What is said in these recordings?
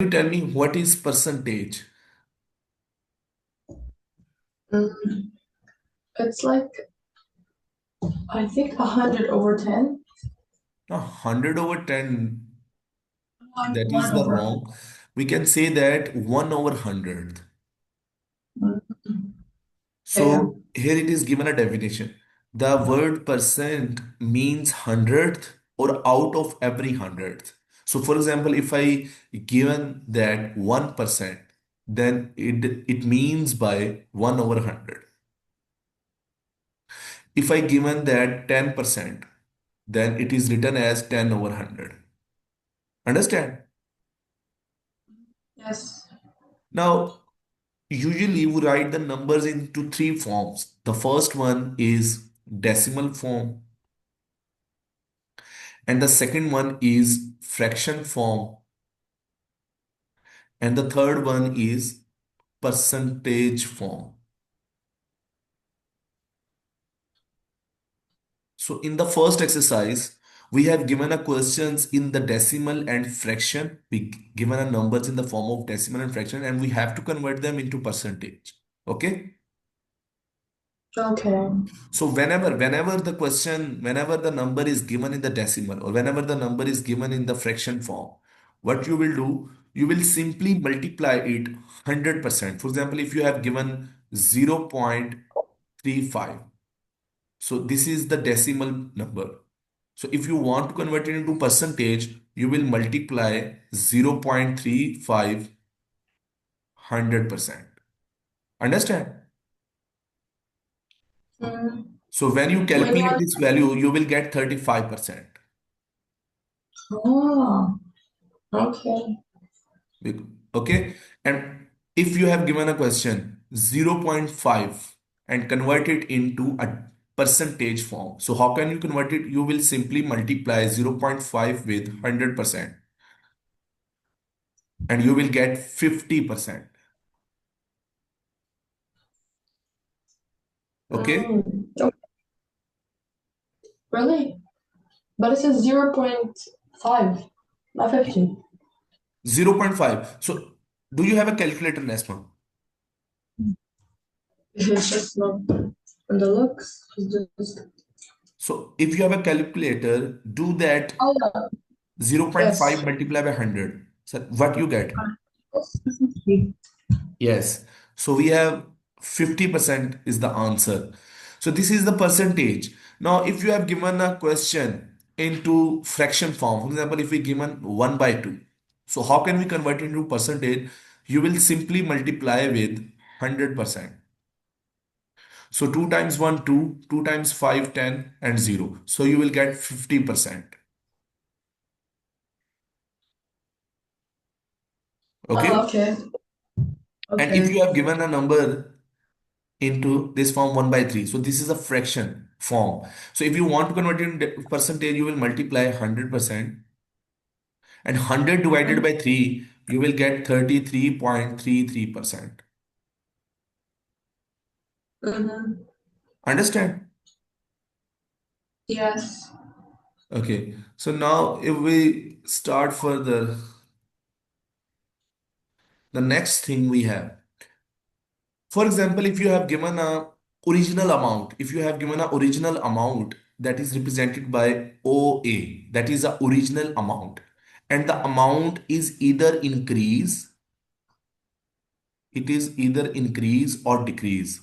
you tell me what is percentage? Mm, it's like, I think 100/10. 100/10, that is One the over. wrong. We can say that 1/100. Mm, yeah. So here it is given a definition. The word percent means hundredth or out of every hundredth. So for example, if I given that 1%, then it means by 1/100. If I given that 10%, then it is written as 10/100. Understand? Yes. Now, usually we write the numbers into three forms. The first one is decimal form, and the second one is fraction form, and the third one is percentage form. So in the first exercise, we have given a questions in the decimal and fraction. We given a numbers in the form of decimal and fraction, and we have to convert them into percentage. Okay? Okay. So whenever the number is given in the decimal or whenever the number is given in the fraction form, what you will do, you will simply multiply it 100%. For example, if you have given 0.35, so this is the decimal number. So if you want to convert it into percentage, you will multiply 0.35 100%. Understand? Mm, So when you when you calculate are, this value, you will get 35%. oh, okay. Okay. And if you have given a question 0.5 and convert it into a percentage form. So how can you convert it? You will simply multiply 0.5 with 100% and you will get 50%. Okay. Mm, oh, really? But it says 0.5, not 50. 0.5. So do you have a calculator, Nesma? It's just not from the looks. It's just, So if you have a calculator, do that oh, yeah. 0.5 Yes. multiplied by 100. So what you get? It's 50. Yes. So we have 50% is the answer. So this is the percentage. Now, if you have given a question into fraction form, for example, if we given 1 by 2, so how can we convert it into percentage? You will simply multiply with 100%. So 2 times 1, 2, 2 times 5, 10, and 0. So you will get 50%. Oh, Okay. okay. And if Okay. you have given a number into this form 1 by 3. So this is a fraction form. So if you want to convert it into percentage, you will multiply 100%. And 100 divided by 3, you will get 33.33%. Mm-hmm. Understand? Yes. Okay. So now if we start further, the next thing we have. For example, if you have given a original amount, if you have given a original amount that is represented by OA, that is the original amount, and the amount is either increase, it is either increase or decrease.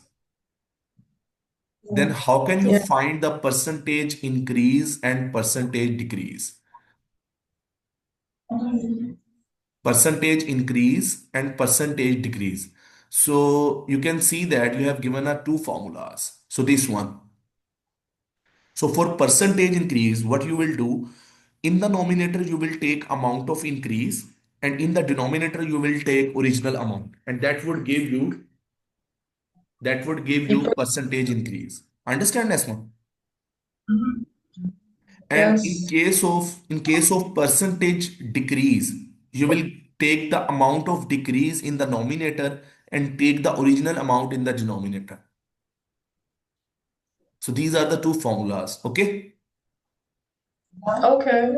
Then how can you Yeah. find the percentage increase and percentage decrease? Percentage increase and percentage decrease. So you can see that you have given a two formulas. So this one. So for percentage increase, what you will do, in the numerator you will take amount of increase and in the denominator you will take original amount and that would give you percentage increase. Understand, Asma? Mhm. And in Yes. case of in case of percentage decrease, you will take the amount of decrease in the numerator and take the original amount in the denominator. So these are the two formulas. Okay. Okay.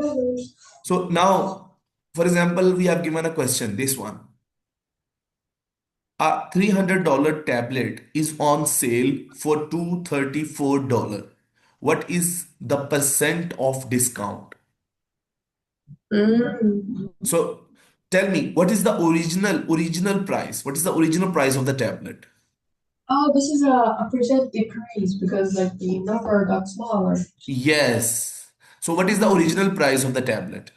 So now For example, we have given a question, this one. A $300 tablet is on sale for $234. What is the percent of discount? Mm. So tell me, what is the original price? What is the original price of the tablet? Oh, this is a percent decrease because like the number got smaller. Yes. So what is the Mm. original price of the tablet?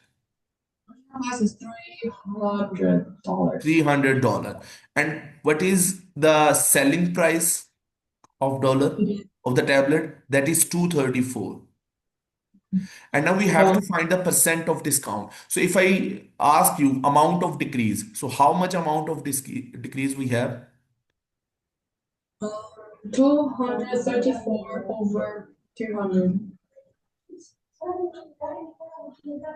Price is $300. $300. And what is the selling price of dollar of the tablet? That is 234. And now we have Uh, to find the percent of discount. So if I ask you amount of decrease, so how much amount of decrease we have? 234 over 200.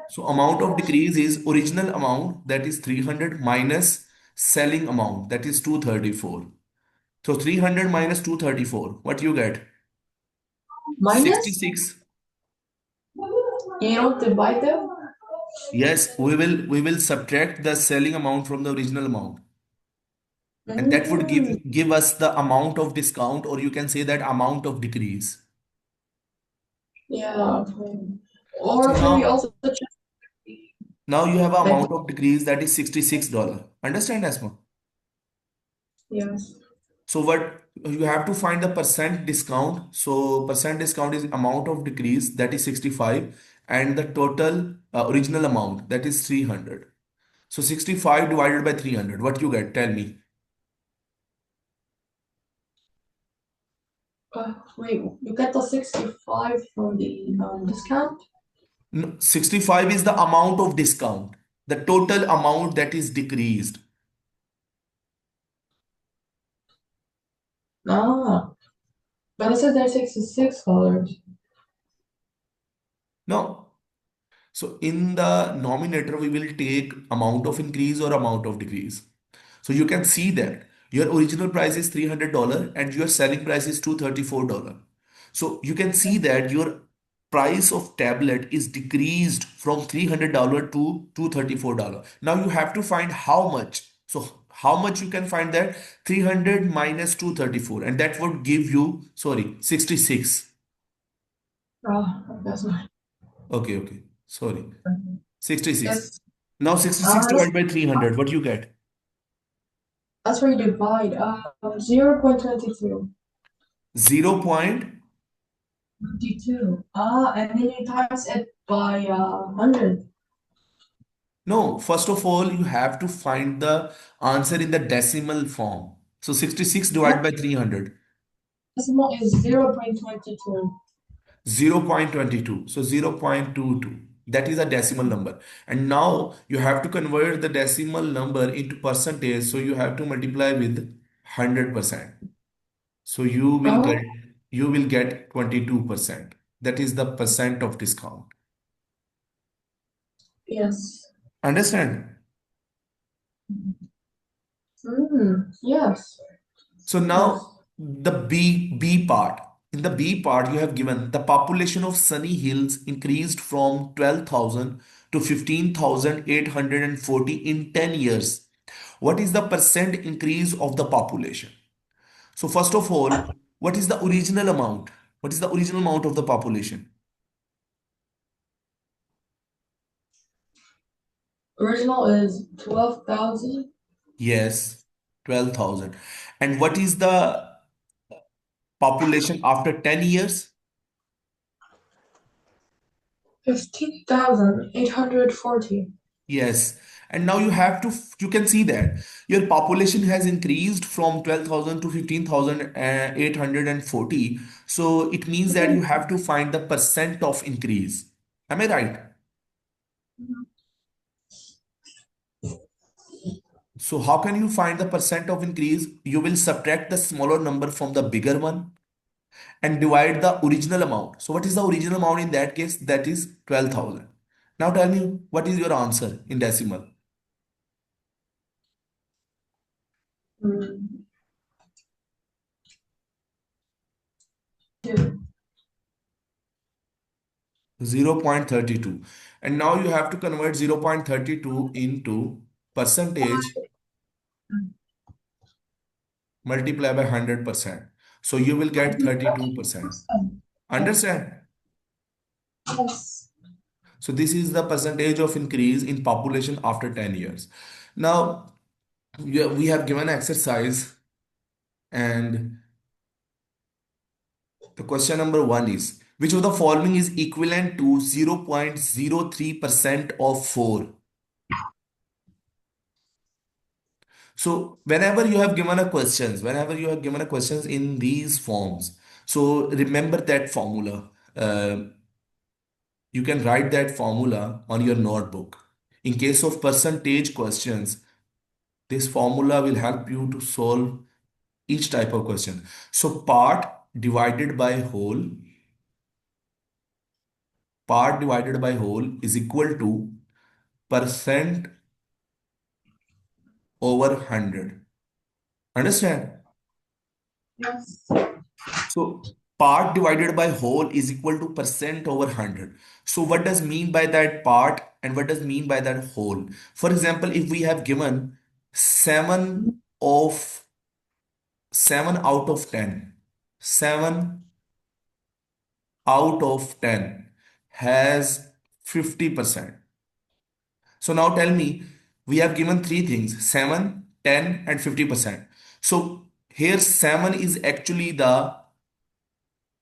So amount of decrease is original amount, that is 300, minus selling amount, that is 234. So 300 minus 234, what you get? Minus? 66. You don't divide them? Yes, we will subtract the selling amount from the original amount. And that would Mm. give us the amount of discount, or you can say that amount of decrease. Yeah, okay. So Or can we now also check now you have an like amount of decrease, that is $66. Understand, Asma? yes. So what you have to find the percent discount. So percent discount is amount of decrease, that is 65, and the total original amount, that is 300. So 65 divided by 300, what you get? Tell me. Wait, you get the 65 from the discount? No, 65 is the amount of discount, the total amount that is decreased. Ah, but it says there's $66. No. So in the nominator, we will take amount of increase or amount of decrease. So you can see that your original price is $300 and your selling price is $234. So you can see that your price of tablet is decreased from $300 to $234. Now you have to find how much. So how much you can find that? 300 minus 234, and that would give you, sorry, 66. Ah, that's right. Okay, okay. Sorry. 66. That's Now 66 that's divided by 300, what you get? that's where you divide. 0.22. 0 point. 22. Ah, and then you times it by 100. No, first of all, you have to find the answer in the decimal form. So 66 No, divided by 300, decimal is 0.22. 0.22. So 0.22. That is a decimal number. And now you have to convert the decimal number into percentage. So you have to multiply with 100%. So Oh, you will get 22%. That is the percent of discount. yes. Understand? Yes. So Yes. now the B part. In the B part, you have given the population of Sunny Hills increased from 12,000 to 15,840 in 10 years. What is the percent increase of the population? So first of all, what is the original amount? What is the original amount of the population? Original is 12,000. Yes, 12,000. And what is the population after 10 years? 15,840. Yes. And now you have to, you can see that your population has increased from 12,000 to 15,840. So it means that you have to find the percent of increase. Am I right? So how can you find the percent of increase? You will subtract the smaller number from the bigger one and divide the original amount. So what is the original amount in that case? That is 12,000. Now tell me, what is your answer in decimal? Mm, two. 0.32. And now you have to convert 0.32 into percentage multiply by 100%. So you will get 32%. Understand? Yes. So this is the percentage of increase in population after 10 years. Now, we have given exercise, and the question number one is, which of the following is equivalent to 0.03% of 4? So whenever you have given a questions in these forms, so remember that formula. You can write that formula on your notebook. In case of percentage questions, this formula will help you to solve each type of question. So part divided by whole is equal to percent over 100. Understand? Yes. So part divided by whole is equal to percent over 100. So what does mean by that part and what does mean by that whole? For example, if we have given 7 out of 10, 7 out of 10 has 50%. So now tell me, we have given three things, 7, 10, and 50%. So here 7 is actually the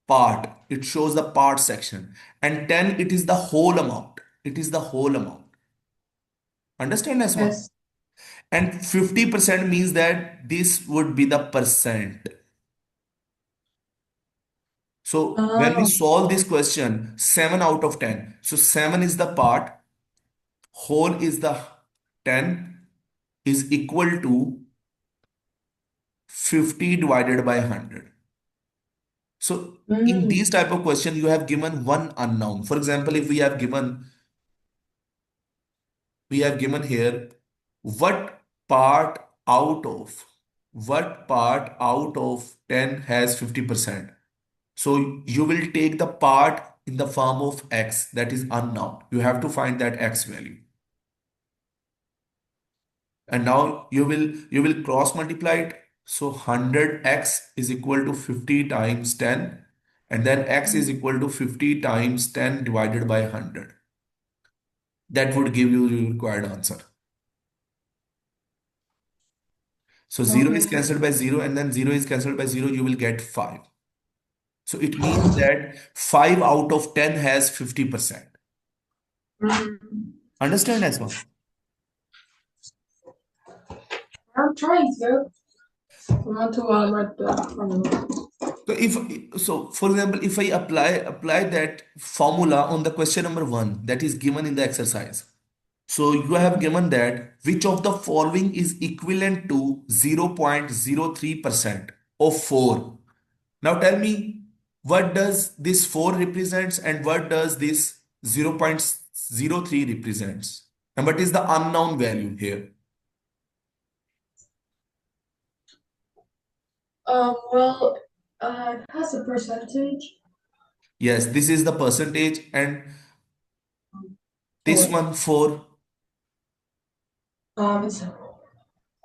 part. It shows the part section. And 10, it is the whole amount. It is the whole amount. Understand, Asma? Yes. And 50% means that this would be the percent. So when we Oh. solve this question, 7 out of 10. So 7 is the part, whole is the 10 is equal to 50 divided by 100. So in Mm. these type of question, you have given one unknown. For example, if we have given here what part out of what part out of 10 has 50%. So you will take the part in the form of x, that is unknown. You have to find that x value. And now you will cross multiply it. So 100x is equal to 50 times 10, and then x is equal to 50 times 10 divided by 100. That would give you the required answer. So 0 is Okay. cancelled by 0, and then 0 is cancelled by 0, you will get 5. So it means that 5 out of 10 has 50%. Mm. Understand, Asma? I'm trying to. I want to write the formula. For example, if I apply that formula on the question number one that is given in the exercise. So you have given that which of the following is equivalent to 0.03% of 4. Now tell me, what does this 4 represents and what does this 0.03 represents? And what is the unknown value here? Well, it has a percentage. Yes, this is the percentage, and this Or one 4.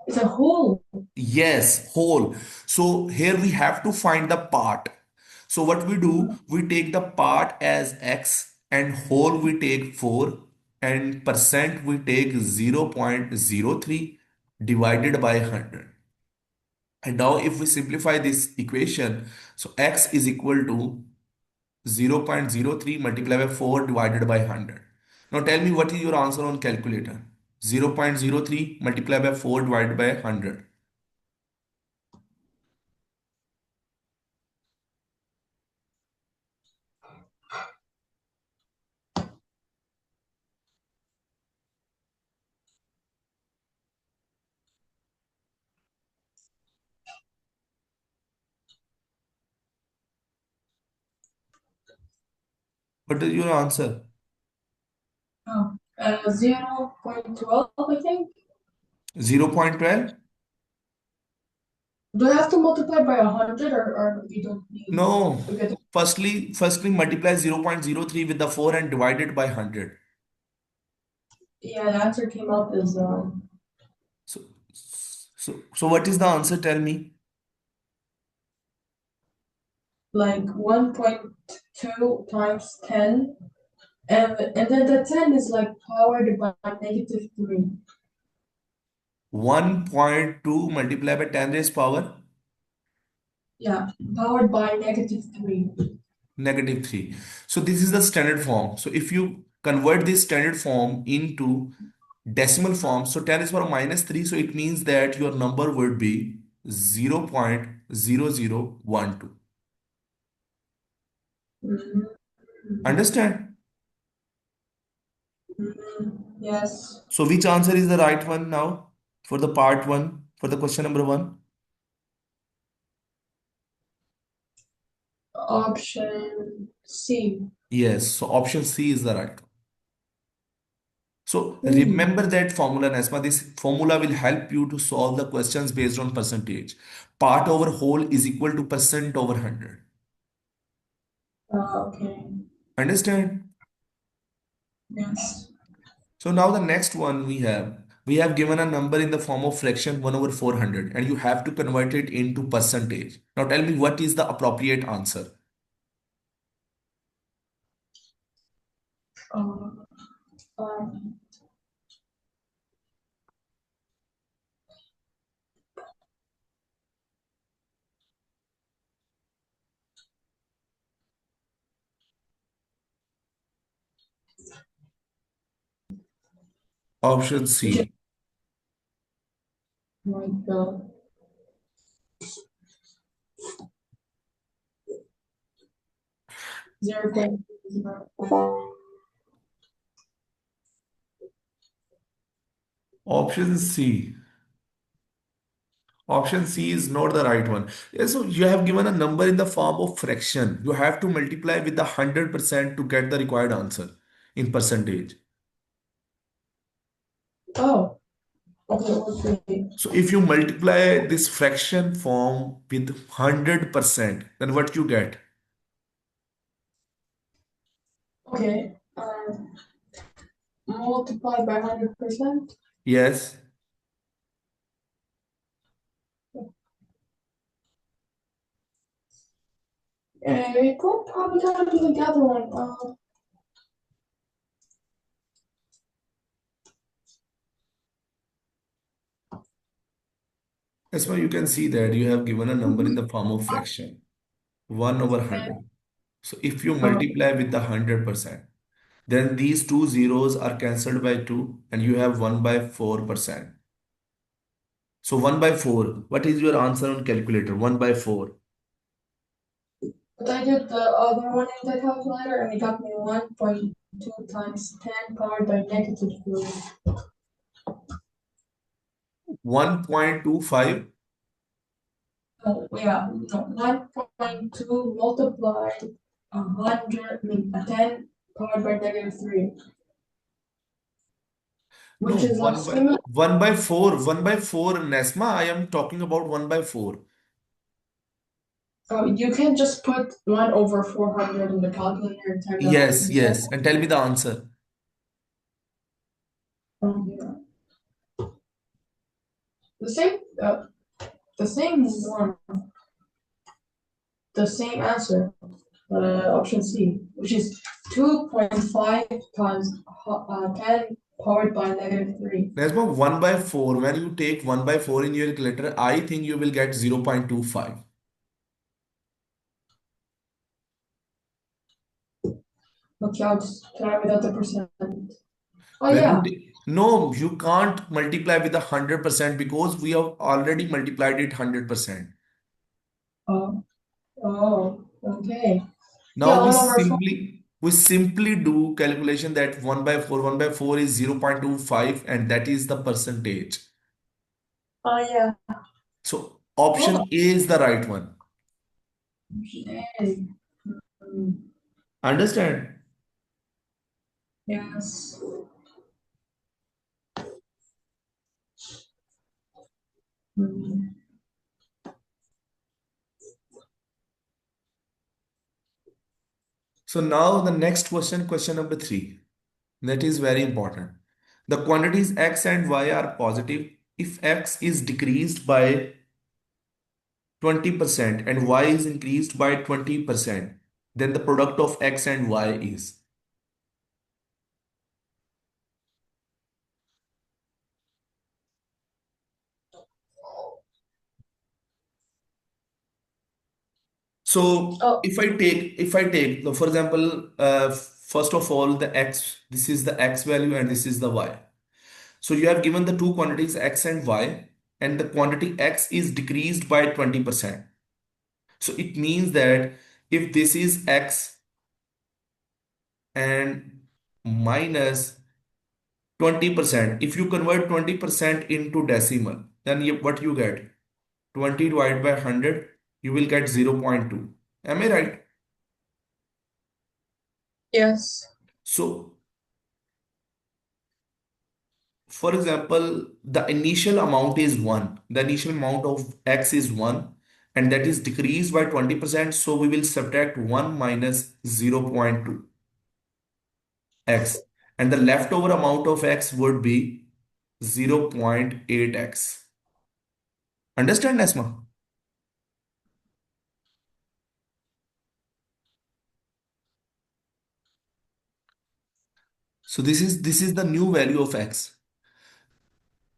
it's a whole. Yes, whole. So here we have to find the part. So what we do, we take the part as x and whole we take 4 and percent we take 0.03 divided by 100. And now if we simplify this equation, so x is equal to 0.03 multiplied by 4 divided by 100. Now tell me what is your answer on calculator? 0.03 multiplied by 4 divided by 100. What is your answer? Oh. 0.12, I think. 0.12? Do I have to multiply by 100 or you don't need No. to get? Firstly multiply 0.03 with the 4 and divide it by 100. Yeah, the answer came up as So, so what is the answer? Tell me. like 1.2 times 10, and then the 10 is like powered by negative 3. 1.2 multiplied by 10 raised power Yeah, powered by negative 3. negative 3. So this is the standard form. So if you convert this standard form into decimal form, so 10 is power minus 3, so it means that your number would be 0.0012. Mhm. Understand? Yes. So which answer is the right one now for the part 1, for the question number 1? Option C. Yes, so option C is the right one. So Hmm. remember that formula, Nesma. This formula will help you to solve the questions based on percentage. Part over whole is equal to percent over 100. Okay. Understand? Yes. So now the next one we have given a number in the form of fraction 1 over 400 and you have to convert it into percentage. Now tell me what is the appropriate answer? Uh, um, Option which is C. like 0.0. Option C. Option C is not the right one. Yeah, so you have given a number in the form of fraction. You have to multiply with the 100% to get the required answer in percentage. Oh, okay, okay. So if you multiply this fraction form with 100%, then what you get? Okay. Multiply by 100%. Yes. It will probably gonna be the other one. That's why you can see that you have given a number in the form of fraction 1 over And, 100. So if you uh, multiply with the 100%, then these two zeros are cancelled by 2 and you have 1 by 4%. So 1 by 4, what is your answer on calculator? 1 by 4. but I did the other one in the calculator and it got me 1.2 times 10 powered by negative 3. 1.25. Oh, yeah, no, 1.2 multiplied 100, I mean, 10 powered by negative 3, No, which is like 1 by similar. 1 by 4. 1 by 4, Nesma. I am talking about 1 by 4. Oh, you can just put 1 over 400 in the calculator and type that Yes, yourself. yes. And tell me the answer. Yeah. The same, the same one, the same answer, option C, which is 2.5 times 10 powered by negative 3. Nesma, 1 by 4. When you take 1 by 4 in your calculator, I think you will get 0.25. Okay, I'll just try without the percent. Oh, When you yeah. take, no, you can't multiply with 100% because we have already multiplied it 100%. Oh, oh, okay. Yeah, Now 1 over 4. we simply do calculation that 1 by 4, 1 by 4 is 0.25 and that is the percentage. Oh, yeah. So Oh, option A is the right one. okay. Mm, Understand? yes. Mm. So now the next question, question number 3, that is very important. The quantities x and y are positive. If x is decreased by 20% and y is increased by 20%, then the product of x and y is. So Oh, if I take, for example, first of all, the x, this is the x value and this is the y. So you have given the two quantities x and y, and the quantity x is decreased by 20%. So it means that if this is x and minus 20%, if you convert 20% into decimal, then what you get? 20 divided by 100, you will get 0.2. Am I right? yes. So, for example, the initial amount is 1. The initial amount of x is 1, and that is decreased by 20%. So, we will subtract 1 minus 0.2 x, and the leftover amount of x would be 0.8x. Understand, Asma? So this is the new value of x.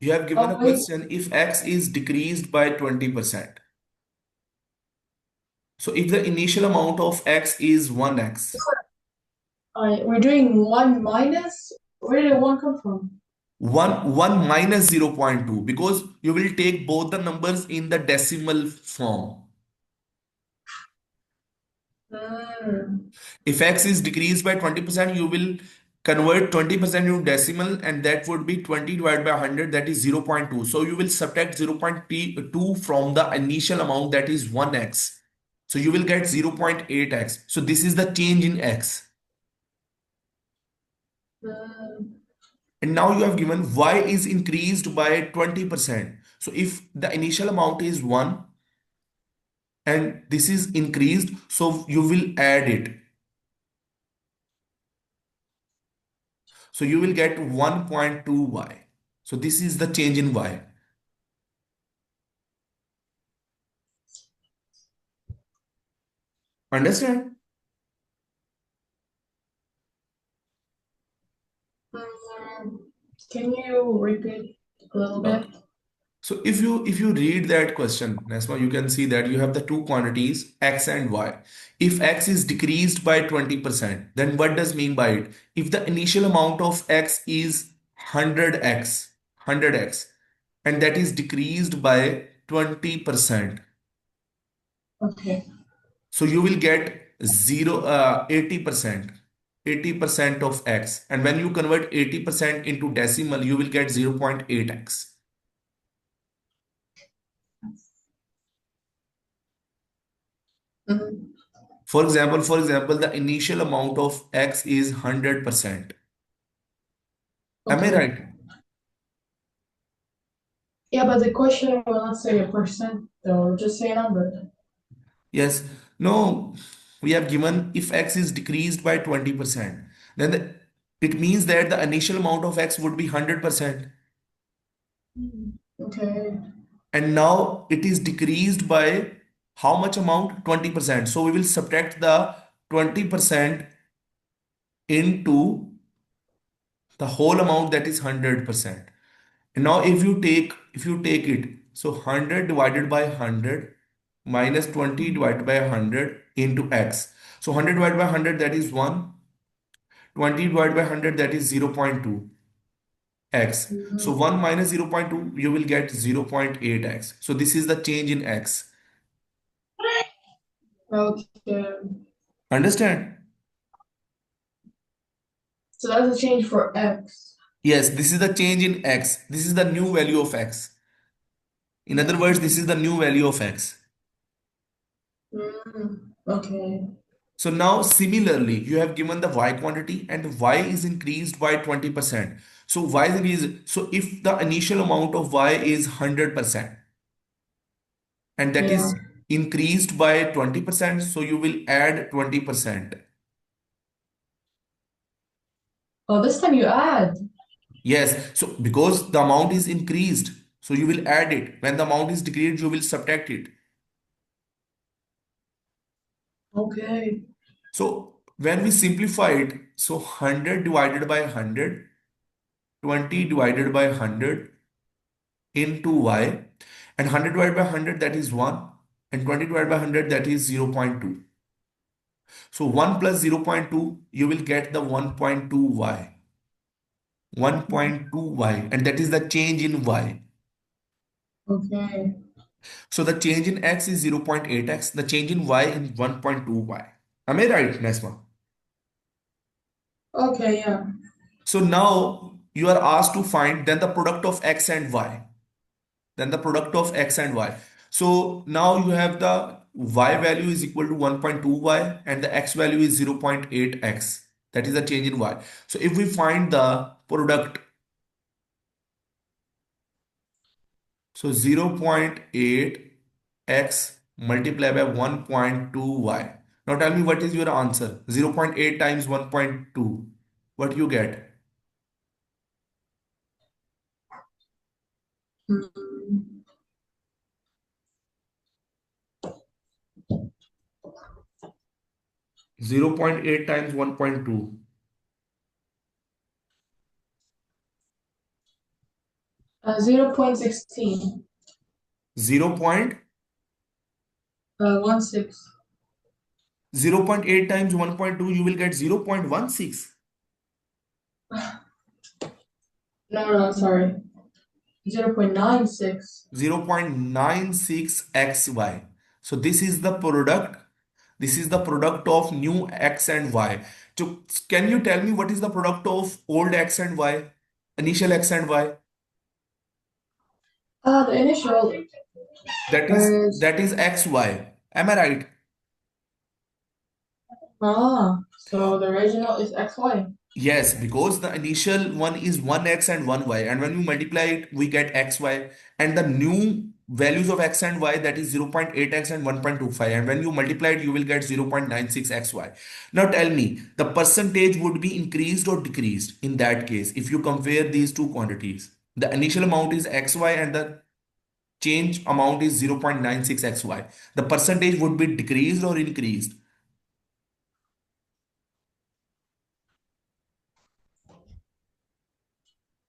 You have given Oh, a wait. question if x is decreased by 20%. So if the initial amount of x is 1x, We're doing 1 minus. Where did 1 come from? 1 minus 0.2, because you will take both the numbers in the decimal form. Mm. If x is decreased by 20%, you will convert 20% into decimal, and that would be 20 divided by 100, that is 0.2. So you will subtract 0.2 from the initial amount, that is 1x. So you will get 0.8x. So this is the change in x. Mm. And now you have given y is increased by 20%. So if the initial amount is 1 and this is increased, so you will add it. So you will get 1.2y. So this is the change in y. Understand? Mm. Can you repeat a little bit? Okay. So if you read that question, Nesma, you can see that you have the two quantities x and y. If x is decreased by 20%, then what does mean by it? If the initial amount of x is 100x, and that is decreased by 20%, Okay. so you will get 80%. 80% of x. And when you convert 80% into decimal, you will get 0.8x. Mm. For example, the initial amount of x is 100%. Am I Okay. right? Yeah, but the question will not say a percent, though. Just say a number. Yes. No, we have given if x is decreased by 20%, then it means that the initial amount of x would be 100%. Okay. And now it is decreased by how much amount? 20%. So we will subtract the 20% into the whole amount, that is 100%. And now if you take it, so 100 divided by 100 minus 20 divided by 100 into x. So 100 divided by 100, that is 1. 20 divided by 100, that is 0.2 x. So Mhm. 1 minus 0.2, you will get 0.8x. So this is the change in x. Okay. Understand? So that's a change for X. Yes, this is the change in x. This is the new value of x. In other words, this is the new value of x. Okay. So now similarly, you have given the y quantity and y is increased by 20%. So y is increased. So if the initial amount of y is 100% and that Yeah. is increased by 20%, so you will add 20%. Oh, this time you add. Yes, so because the amount is increased, so you will add it. When the amount is decreased, you will subtract it. Okay. So when we simplify it, so 100 divided by 100, 20 divided by 100 into y, and 100 divided by 100 that is 1, and 20 divided by 100 that is 0.2. So 1 plus 0.2, you will get the 1.2y. 1.2y, and that is the change in y. Okay. So the change in x is 0.8x, the change in y is 1.2y. Am I right, Nesma? Okay, yeah. So now you are asked to find then the product of x and y. Then the product of x and y. So now you have the y value is equal to 1.2y and the x value is 0.8x. That is the change in y. So if we find the product, so 0.8x multiplied by 1.2y. Now tell me what is your answer? 0.8 times 1.2. What you get? Mm, 0.8 times 1.2. 0.16. 0. 16. 0.8 times 1.2, you will get 0.16. No, no, sorry. 0.96. 0.96xy. So this is the product. This is the product of new x and y. So can you tell me what is the product of old x and y? Initial x and y? The initial That is is, that is xy. Am I right? so the original is XY. Yes, because the initial one is 1x and 1y, and when we multiply it, we get xy, and the new values of x and y that is 0.8x and 1.25, and when you multiply it, you will get 0.96xy. Now tell me, the percentage would be increased or decreased in that case if you compare these two quantities. The initial amount is xy and the change amount is 0.96xy. The percentage would be decreased or increased.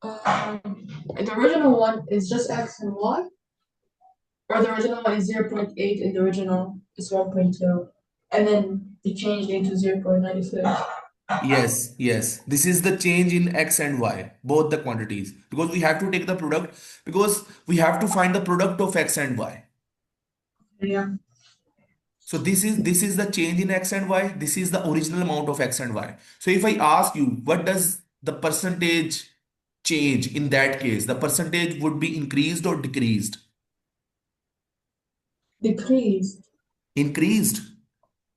The original one is just X and Y, or the original one is 0.8 and the original is 1.2. And then you changed it to 0.96. Yes, yes. This is the change in x and y, both the quantities. Because we have to take the product, because we have to find the product of x and y. Yeah. So this is the change in x and y. This is the original amount of x and y. So if I ask you, what does the percentage change in that case? The percentage would be increased or decreased? Decreased. Increased.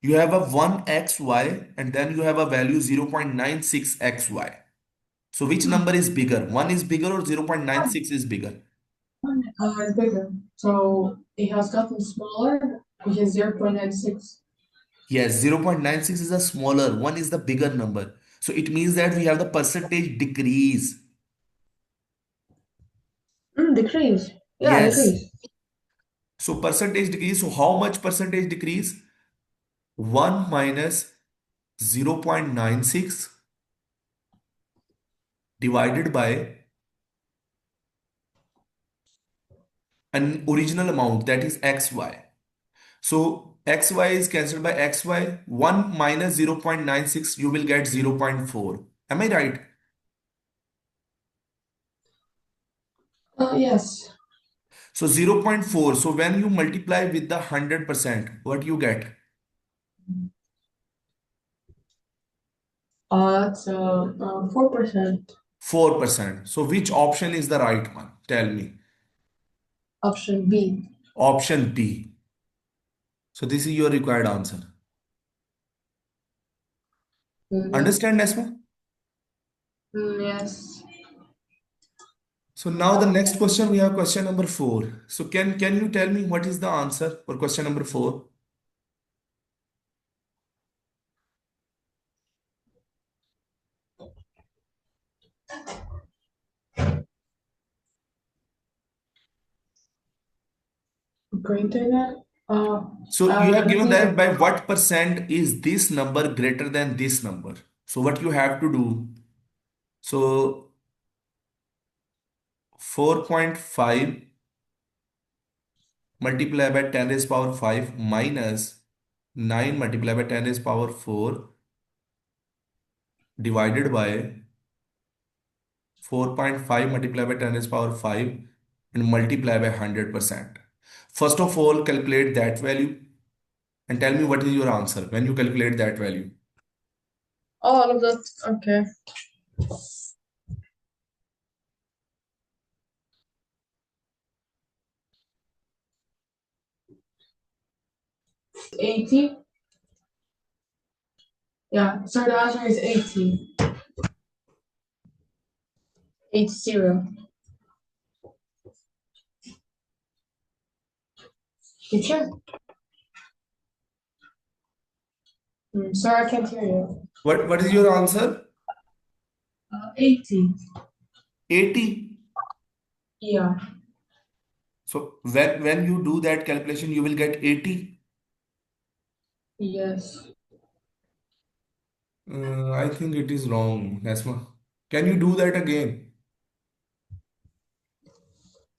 You have a 1xy and then you have a value 0.96xy. So which Hmm. number is bigger? 1 is bigger or 0.96 is bigger? It's bigger. So it has gotten smaller, which is 0.96. Yes, 0.96 is a smaller, 1 is the bigger number. So it means that we have the percentage decrease. Decrease. Yeah, Yes. decrease. So percentage decrease. So how much percentage decrease? 1 minus 0.96 divided by an original amount that is xy. So xy is cancelled by xy. 1 minus 0.96, you will get 0.4. Am I right? Yes. So 0.4. So when you multiply with the 100%, what you get? That's 4%. 4%. So which option is the right one? Tell me. Option B. Option B. So this is your required answer. Mm-hmm. Understand, Nesma? Yes. So now the next question, we have question number 4. So can you tell me what is the answer for question number 4? greater than, So you have let given me that by what percent is this number greater than this number. So what you have to do, so 4.5 multiplied by 10 raised power 5 minus 9 multiplied by 10 raised power 4 divided by 4.5 multiplied by 10 raised power 5 and multiply by 100%. First of all, calculate that value and tell me what is your answer when you calculate that value. all of that. Okay. 80. Yeah, so the answer is 80. 80. Teacher? Sorry, I can't hear you. What is your answer? 80. 80. Yeah. So when you do that calculation, you will get 80. Yes. I think it is wrong, Nasma. Can you do that again?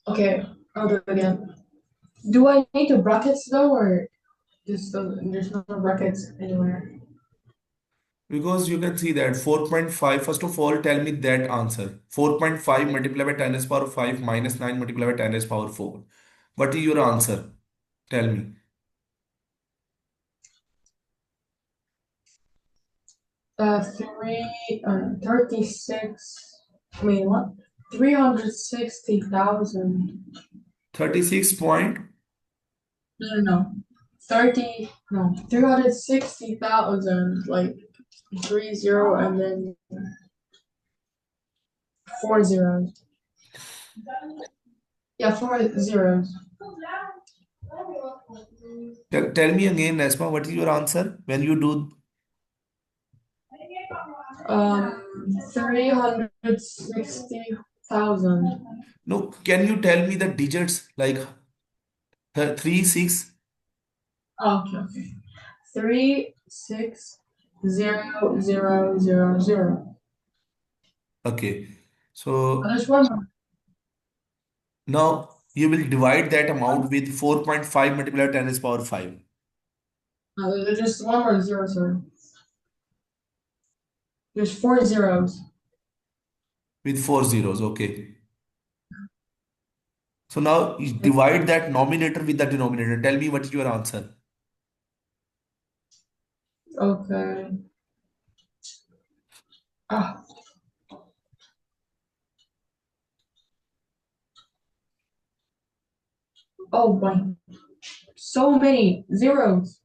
Okay, I'll do it again. Do I need to brackets though, or just there's no brackets anywhere? Because you can see that 4.5, first of all, tell me that answer. 4.5 multiplied by 10 raised power 5 minus 9 multiplied by 10 raised power 4. What is your answer? Tell me. 36. I mean, what? 360,000. 36 point. No, no, no. 360,000, like 30 and then 4 zeros. Yeah, 4 zeros. Tell me again, Nasma, what is your answer when you do? 360,000. No, can you tell me the digits like 3, 6? Okay, okay. 360000. Okay. Oh, So there's one more. now you will divide that amount with 4.5 multiplied by 10 raised power 5 No, there's just one more zero, sorry. There's 4 zeros. with 4 zeros. Okay. So now you divide that nominator with the denominator. Tell me what is your answer. Okay. Ah, oh my. So many zeros.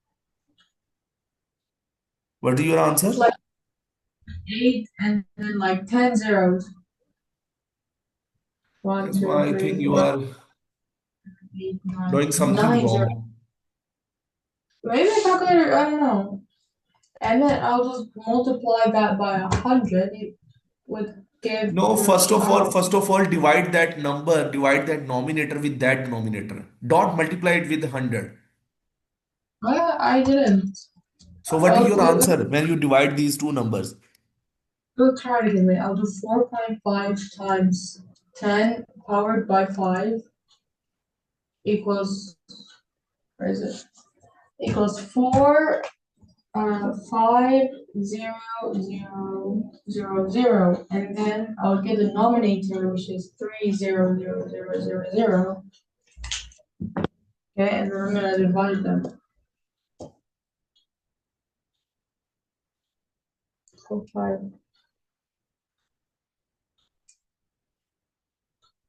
What is your It's answer? like 8 and then like 10 zeros. One, That's two, why I think three, you four, are 8, 9, doing something 9 zeros. wrong. Maybe a calculator, I don't know. And then I'll just multiply that by 100. It would give No, oh, first of all, divide that number, divide that nominator with that denominator. Don't multiply it with 100. I didn't. So what is I'll, your answer when you divide these two numbers? let's try it again. I'll do 4.5 times 10 powered by 5 equals, where is it? Equals 4, 50000, and then I'll get the denominator, which is 3000000. Okay, and then I'm gonna divide them. So 5.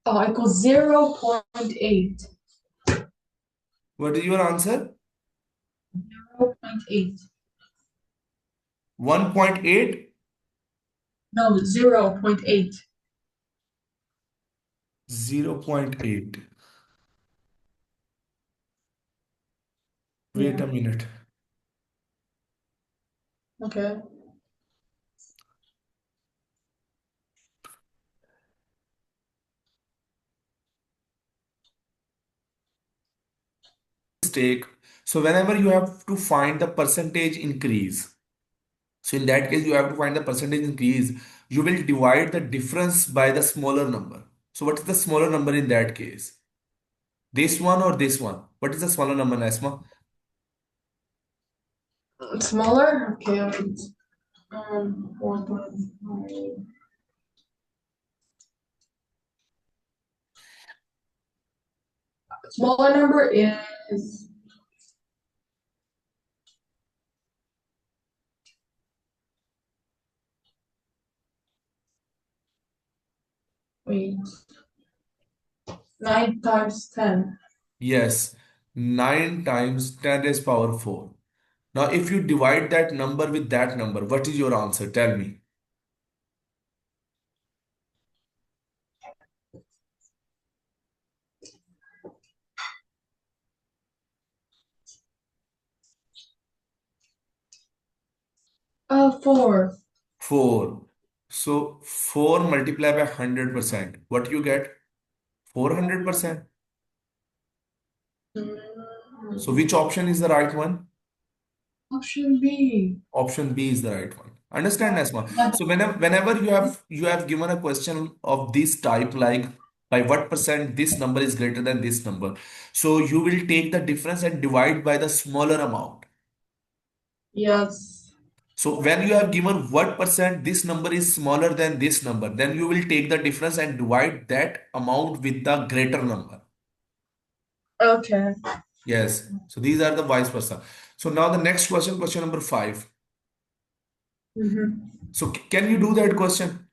Oh, equals 0.8. What is your answer? 0.8. 1.8? No, 0.8. 0.8. Wait Yeah. a minute. Okay. mistake. So whenever you have to find the percentage increase, so in that case, you have to find the percentage increase. You will divide the difference by the smaller number. So what is the smaller number in that case? This one or this one? What is the smaller number, Nasma? Smaller? Okay, wait. 1.5. Smaller number is, wait, 9 times 10. Yes, 9 times 10 raised power 4. Now, if you divide that number with that number, what is your answer? Tell me. 4. 4. So 4 multiplied by 100%. What you get? 400%. So which option is the right one? Option B. Option B is the right one. Understand, Asma? But So whenever you have given a question of this type, like by what percent this number is greater than this number, so you will take the difference and divide by the smaller amount. yes. So when you have given what percent this number is smaller than this number, then you will take the difference and divide that amount with the greater number. Okay. Yes. So these are the vice versa. So now the next question, question number 5. Mm-hmm. So can you do that question?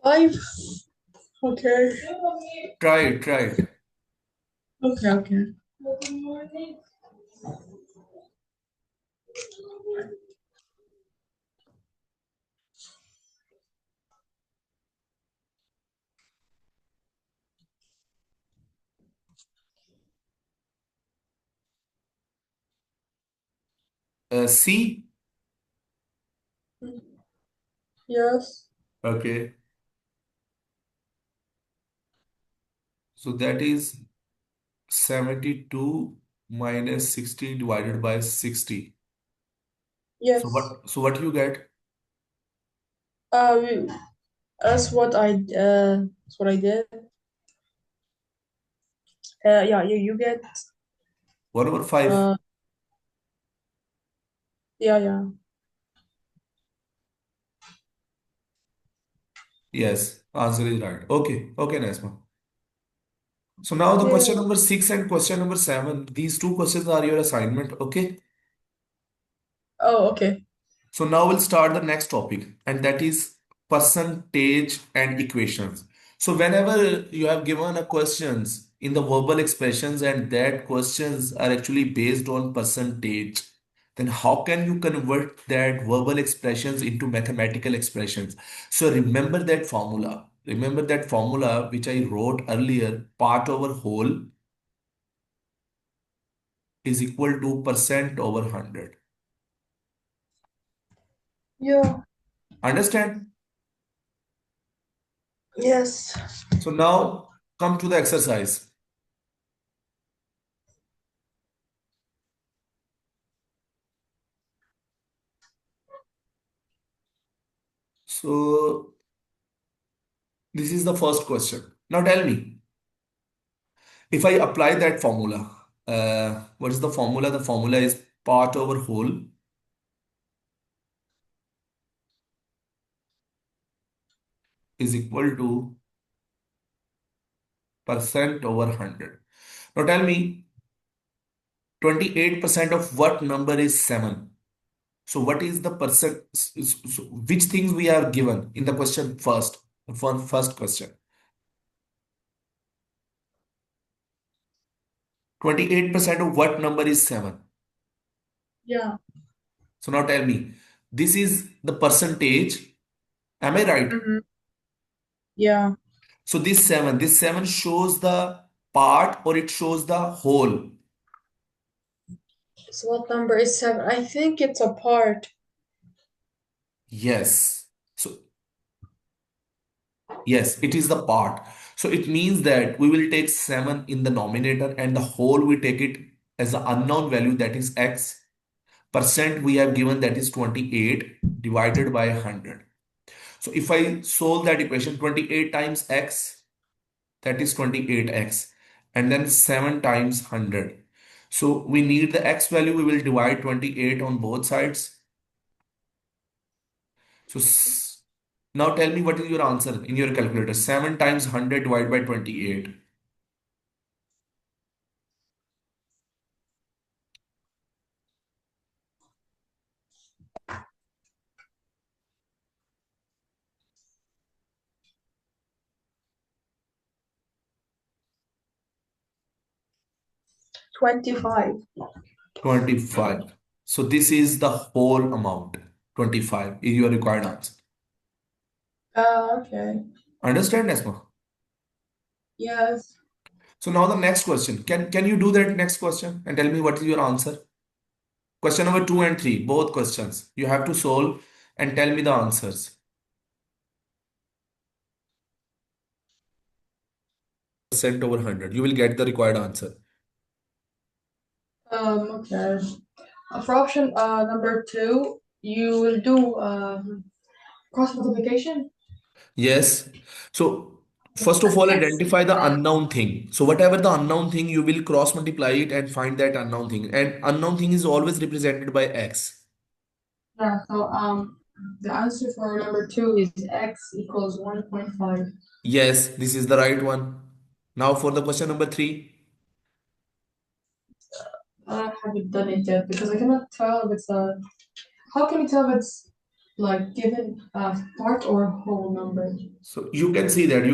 5. Okay. Try it, try it. Okay, okay. C. Yes. Okay. So that is 72 minus 60 divided by 60. So Yes. what you get? Uh, that's what I did. Yeah, you get 1/5. uh yeah, yeah. Yes, answer is right. Okay, okay, Nasma. So now the question Yeah. number 6 and question number 7, these two questions are your assignment. Okay. Oh, okay. So now we'll start the next topic, and that is percentage and equations. So whenever you have given a questions in the verbal expressions and that questions are actually based on percentage, then how can you convert that verbal expressions into mathematical expressions? So remember that formula. Remember that formula which I wrote earlier, part over whole is equal to percent over 100. Yeah. Understand? Yes. So now come to the exercise. So this is the first question. Now tell me, if I apply that formula, what is the formula? The formula is part over whole is equal to percent over 100. Now tell me, 28% of what number is 7? So what is the percent? Which things we are given in the question first? For first question, 28% of what number is 7? Yeah. So now tell me, this is the percentage. Am I right? Mm-hmm. Yeah. So this seven shows the part or it shows the whole. So what number is 7? I think it's a part. Yes. So yes, it is the part. So it means that we will take 7 in the numerator and the whole we take it as the unknown value, that is x. Percent we have given, that is 28 divided by 100. So if I solve that equation, 28 times x, that is 28x, and then 7 times 100. So we need the x value, we will divide 28 on both sides. So now tell me what is your answer in your calculator. 7 times 100 divided by 28. 25. 25. So this is the whole amount. 25 is your required answer. Okay. Understand, Nesma? Yes. So now the next question. Can you do that next question and tell me what is your answer? Question number 2 and 3, both questions. You have to solve and tell me the answers. Percent over 100. You will get the required answer. Okay. For option number 2, you will do cross multiplication. Yes. So first of all, X. identify the unknown thing. So whatever the unknown thing, you will cross multiply it and find that unknown thing. And unknown thing is always represented by x. Yeah, so the answer for number 2 is x equals 1.5. Yes, this is the right one. Now for the question number 3. I haven't done it yet because I cannot tell if it's a. How can you tell if it's like given part or whole number? So you can see that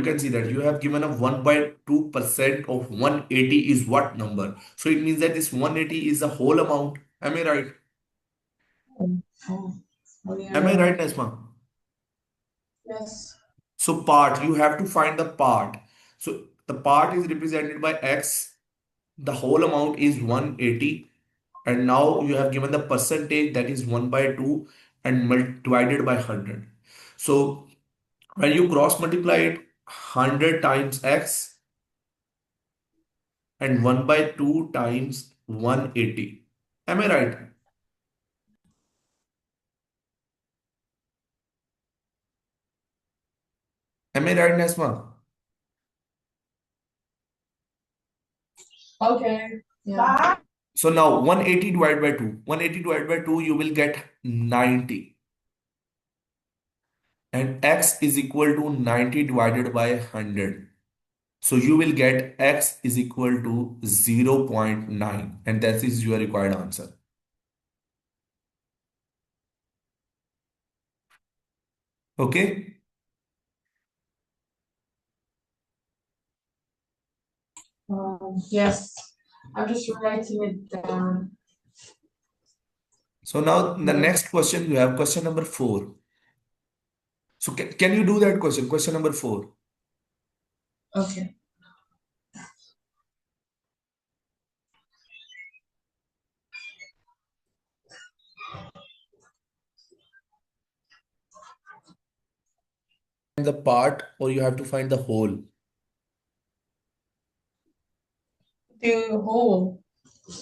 you have given a 1.2% of 180 is what number? So it means that this 180 is the whole amount. Am I right? Oh, oh, oh yeah, Am I you're right, right. Nesma? Yes. So part, you have to find the part. So the part is represented by x. The whole amount is 180. And now you have given the percentage, that is 1 by 2 and divided by 100. So when you cross multiply it, 100 times x and 1 by 2 times 180. Am I right? Am I right, Nesma? Okay. Yeah. So now 180 divided by 2. 180 divided by 2, you will get 90. And x is equal to 90 divided by 100. So you will get x is equal to 0.9, and that is your required answer. Okay? Yes. I'm just writing it down. So now the Yeah. next question, you have question number 4. So can you do that question? Question number 4. Okay. The part, or you have to find the whole. The whole.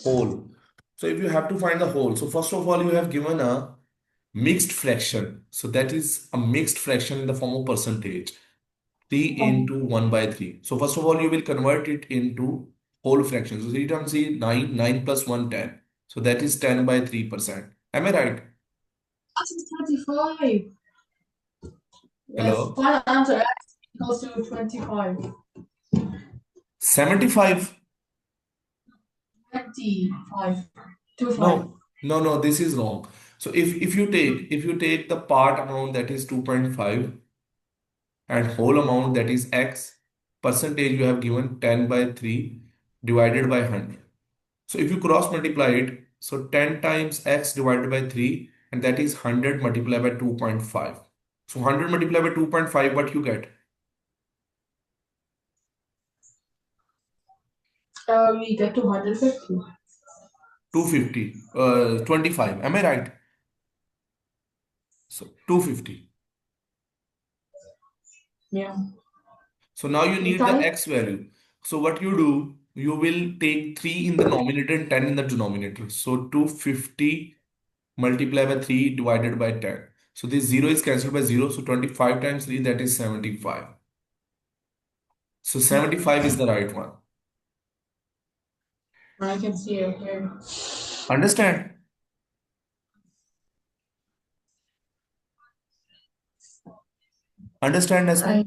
Whole. So if you have to find the whole, so first of all, you have given a mixed fraction. So that is a mixed fraction in the form of percentage. 3 Um, into 1 by 3. So first of all, you will convert it into whole fractions. So 3 times 3, 9, 9 plus 1, 10. So that is 10 by 3%. Am I right? This is 25. Yes. Hello? Final answer x equals to 25. 75? 25. 25. No, no, this is wrong. So if you take the part amount, that is 2.5, and whole amount, that is x, percentage you have given 10 by 3 divided by 100. So if you cross multiply it, so 10 times x divided by 3, and that is 100 multiplied by 2.5. So 100 multiplied by 2.5, what you get? We get 250. 250, 25. Am I right? So 250. Yeah. So now you need the Okay. x value. So what you do, you will take 3 in the numerator and 10 in the denominator. So 250 multiplied by 3 divided by 10. So this 0 is cancelled by 0. So 25 times 3, that is 75. So 75 is the right one. I can see it here. Understand? Understand, Asma? I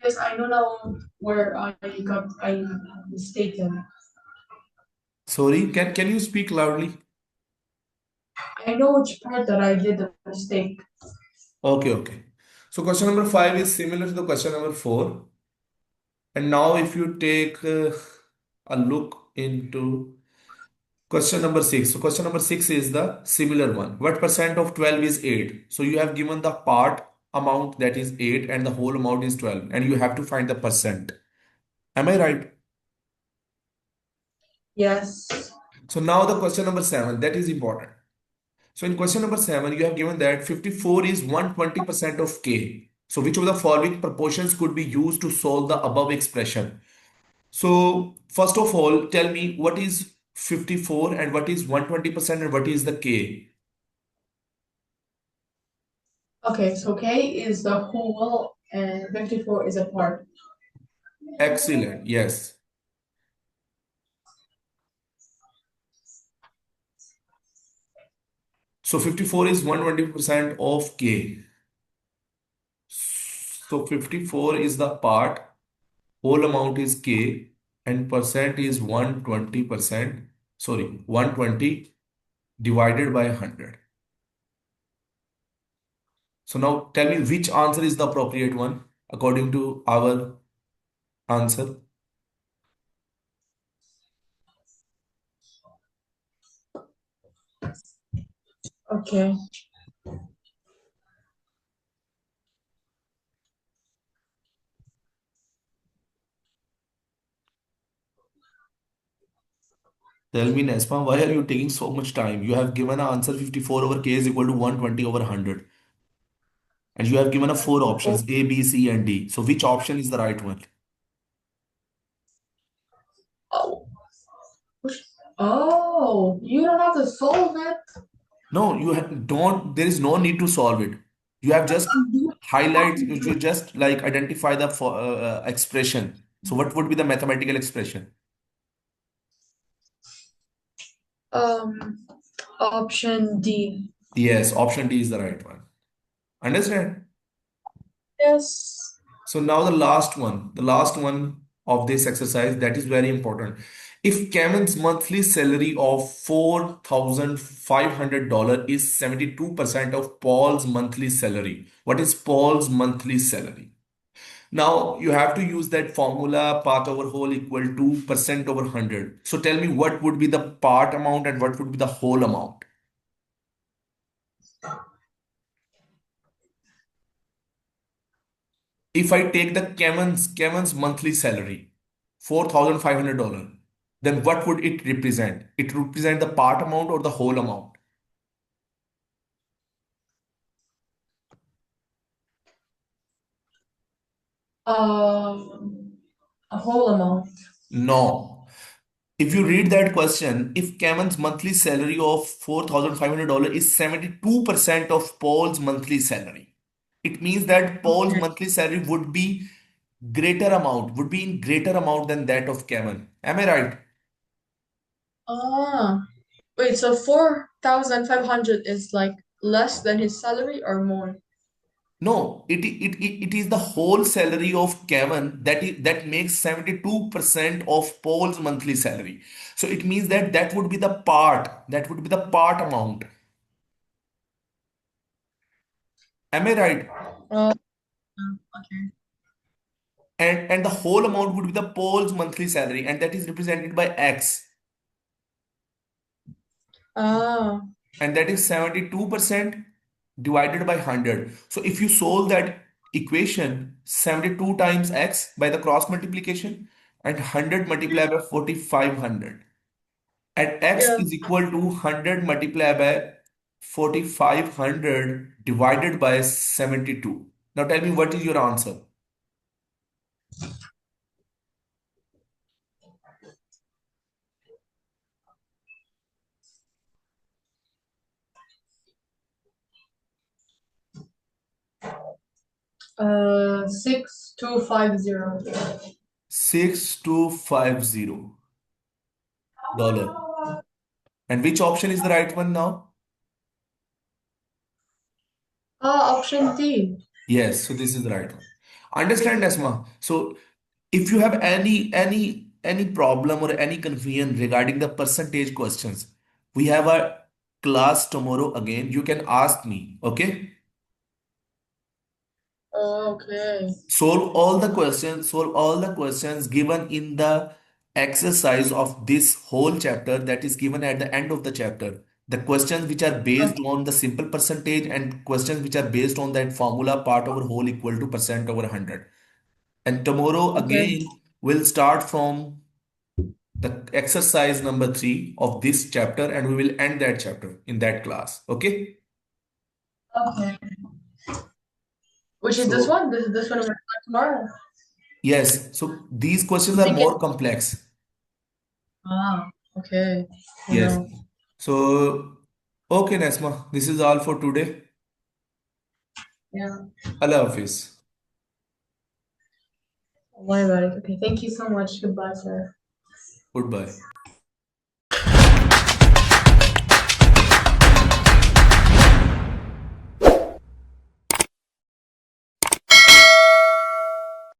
Yes, I know now where I mistaken. Sorry, can you speak loudly? I know which part that I did the mistake. Okay, okay. So question number 5 is similar to the question number 4. And now if you take a look into question number 6. So question number 6 is the similar one. What percent of 12 is 8? So you have given the part amount that is 8 and the whole amount is 12 and you have to find the percent. Am I right? Yes. So now the question number 7, that is important. So in question number 7, you have given that 54 is 120% of K. So which of the following proportions could be used to solve the above expression? So first of all, tell me what is 54 and what is 120% and what is the K? Okay, so K is the whole and 54 is a part. Excellent. Yes. So 54 is 120% of K. So 54 is the part, whole amount is K, and percent is 120%. Sorry, 120 divided by 100. So now tell me which answer is the appropriate one according to our answer. Okay. Tell me, Nesma, why are you taking so much time? You have given an answer 54 over K is equal to 120 over 100. And you have given a four Oh, options A, B, C, and D. So which option is the right one? oh, oh, you don't have to solve it. No, don't, there is no need to solve it. You have just highlight, you should just like identify the expression. So what would be the mathematical expression? Um, Option D. Yes, option D is the right one. Understand? Yes. So now the last one of this exercise that is very important. If Kevin's monthly salary of $4,500 is 72% of Paul's monthly salary, what is Paul's monthly salary? Now you have to use that formula part over whole equal to percent over 100. So tell me what would be the part amount and what would be the whole amount? If I take the Kevin's monthly salary, $4,500, then what would it represent? It represent the part amount or the whole amount? A whole amount. No. If you read that question, if Kevin's monthly salary of $4,500 is 72% of Paul's monthly salary, it means that Paul's Okay. monthly salary would be would be in greater amount than that of Kevin. Am I right? Ah, wait, so 4,500 is like less than his salary or more? No, it is the whole salary of Kevin that makes 72% of Paul's monthly salary. So it means that that would be the part amount. Am I right? Oh, okay. And the whole amount would be the Paul's monthly salary, and that is represented by X, Ah, and that is 72% divided by 100. So if you solve that equation, 72 times X by the cross multiplication and 100 multiplied by 4,500. And X yeah. is equal to 100 multiplied by 4,500 divided by 72. Now tell me what is your answer? 6250. $6250. And which option is the right one now? Option D. Yes, so this is the right one. Understand, Asma. So if you have any problem or any confusion regarding the percentage questions, we have a class tomorrow again. You can ask me, okay? Okay. Solve all the questions given in the exercise of this whole chapter that is given at the end of the chapter. The questions which are based on the simple percentage and questions which are based on that formula part over whole equal to percent over 100. And tomorrow Okay. again we'll start from the exercise number 3 of this chapter and we will end that chapter in that class. Okay? Okay. Which is this So one? This one we're doing tomorrow. yes, so these questions I'm are thinking. more complex. Okay. I Yes. know. So, okay, Nesma, this is all for today. Yeah. Allah Hafiz. Don't worry about it. Okay. Thank you so much. Goodbye, sir. Goodbye.